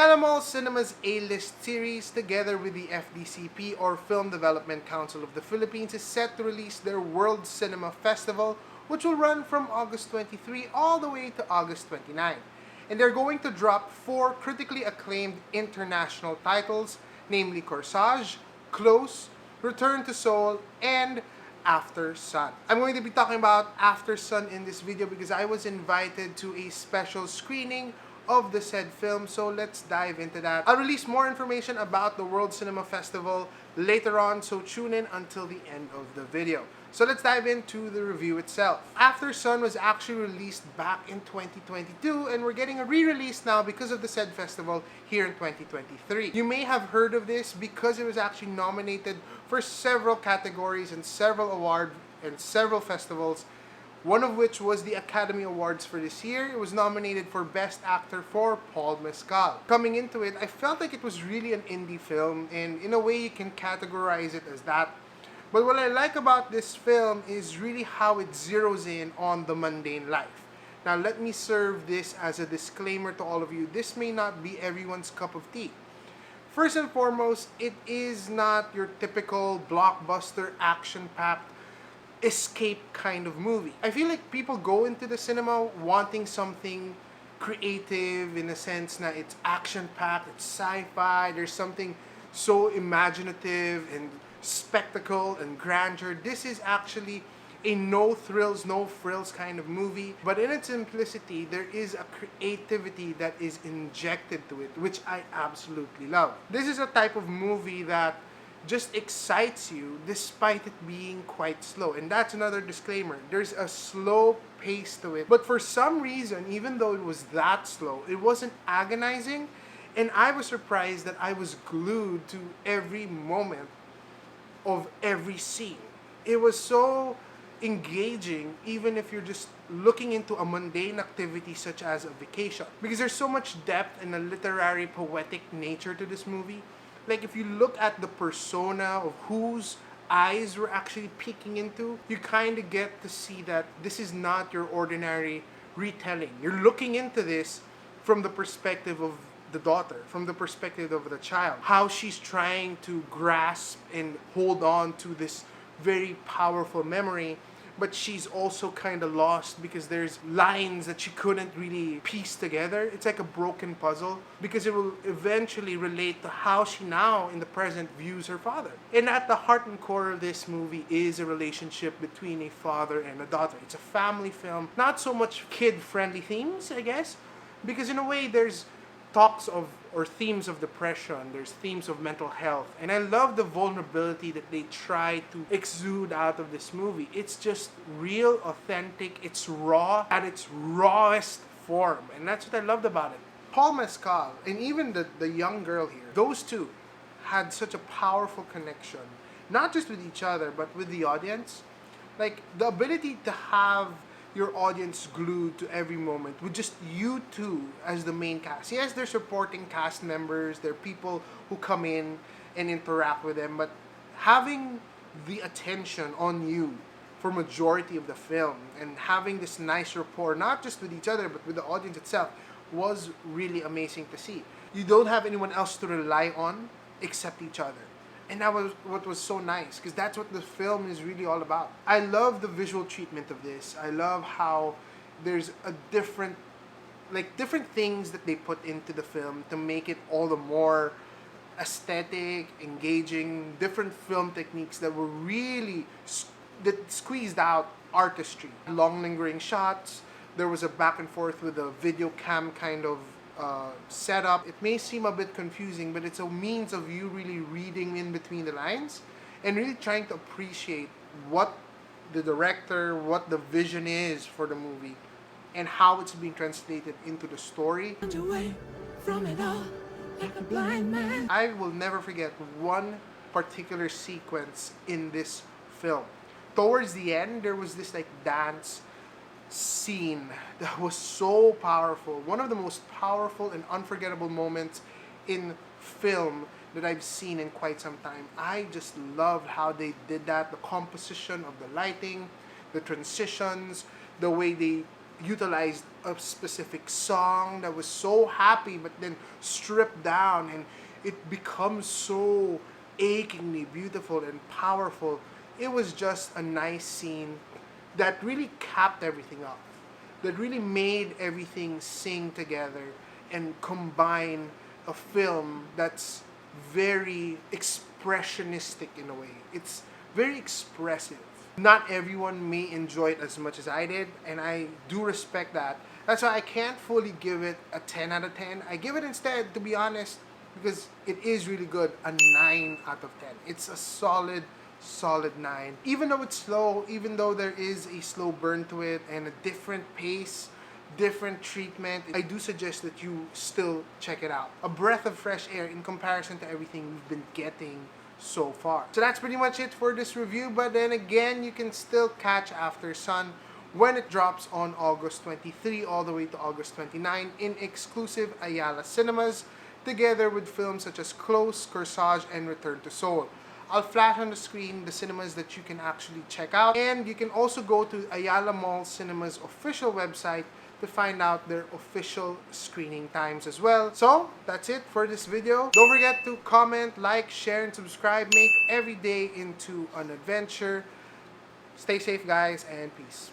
Ayala Mall Cinema's A-List series, together with the FDCP or Film Development Council of the Philippines, is set to release their World Cinema Festival, which will run from August 23 all the way to August 29. And they're going to drop 4 critically acclaimed international titles, namely Corsage, Close, Return to Seoul, and Aftersun. I'm going to be talking about Aftersun in this video because I was invited to a special screening of the said film, so let's dive into that. I'll release more information about the World Cinema Festival later on, so tune in until the end of the video. So let's dive into the review itself. Aftersun was actually released back in 2022, and we're getting a re-release now because of the said festival here in 2023. You may have heard of this because it was actually nominated for several categories and several awards and several festivals, one of which was the Academy Awards for this year. It was nominated for Best Actor for Paul Mescal. Coming into it, I felt like it was really an indie film, and in a way you can categorize it as that. But what I like about this film is really how it zeroes in on the mundane life. Now let me serve this as a disclaimer to all of you. This may not be everyone's cup of tea. First and foremost, it is not your typical blockbuster, action-packed escape kind of movie. I feel like people go into the cinema wanting something creative in a sense that it's action-packed, it's sci-fi, there's something so imaginative and spectacle and grandeur. This is actually a no thrills, no frills kind of movie, but in its simplicity, there is a creativity that is injected to it, which I absolutely love. This is a type of movie that just excites you despite it being quite slow. And that's another disclaimer. There's a slow pace to it. But for some reason, even though it was that slow, it wasn't agonizing. And I was surprised that I was glued to every moment of every scene. It was so engaging, even if you're just looking into a mundane activity such as a vacation. Because there's so much depth and a literary, poetic nature to this movie. Like, if you look at the persona of whose eyes we're actually peeking into, you kind of get to see that this is not your ordinary retelling. You're looking into this from the perspective of the daughter, from the perspective of the child, how she's trying to grasp and hold on to this very powerful memory, but she's also kind of lost because there's lines that she couldn't really piece together. It's like a broken puzzle because it will eventually relate to how she now in the present views her father. And at the heart and core of this movie is a relationship between a father and a daughter. It's a family film, not so much kid-friendly themes, I guess, because in a way there's talks of or themes of depression, there's themes of mental health, and I love the vulnerability that they try to exude out of this movie. It's just real, authentic, it's raw at its rawest form, and that's what I loved about it. Paul Mescal and even the young girl here, those two had such a powerful connection, not just with each other but with the audience. Like, the ability to have your audience glued to every moment with just you two as the main cast. Yes, they're supporting cast members, they're people who come in and interact with them, but having the attention on you for majority of the film and having this nice rapport, not just with each other but with the audience itself, was really amazing to see. You don't have anyone else to rely on except each other. And that was what was so nice, because that's what the film is really all about. I love the visual treatment of this. I love how there's a different things that they put into the film to make it all the more aesthetic, engaging, different film techniques that were really that squeezed out artistry. Long lingering shots. There was a back and forth with a video cam kind of setup. It may seem a bit confusing, but it's a means of you really reading in between the lines and really trying to appreciate what the director, what the vision is for the movie, and how it's being translated into the story. Away from it all, like a blind man. I will never forget one particular sequence in this film. Towards the end, there was this like dance scene that was so powerful. One of the most powerful and unforgettable moments in film that I've seen in quite some time. I just loved how they did that, the composition of the lighting, the transitions, the way they utilized a specific song that was so happy but then stripped down, and it becomes so achingly beautiful and powerful. It was just a nice scene that really capped everything up, that really made everything sing together and combine a film that's very expressionistic in a way. It's very expressive. Not everyone may enjoy it as much as I did, and I do respect that. That's why I can't fully give it a 10 out of 10. I give it instead, to be honest, because it is really good, a 9 out of 10. It's a solid 9. Even though it's slow, even though there is a slow burn to it and a different pace, different treatment, I do suggest that you still check it out. A breath of fresh air in comparison to everything we've been getting so far. So that's pretty much it for this review, but then again, you can still catch Aftersun when it drops on August 23 all the way to August 29 in exclusive Ayala cinemas, together with films such as Close, Corsage, and Return to Seoul. I'll flash on the screen the cinemas that you can actually check out, and you can also go to Ayala Mall Cinema's official website to find out their official screening times as well. So that's it for this video. Don't forget to comment, like, share, and subscribe. Make every day into an adventure. Stay safe, guys, and peace.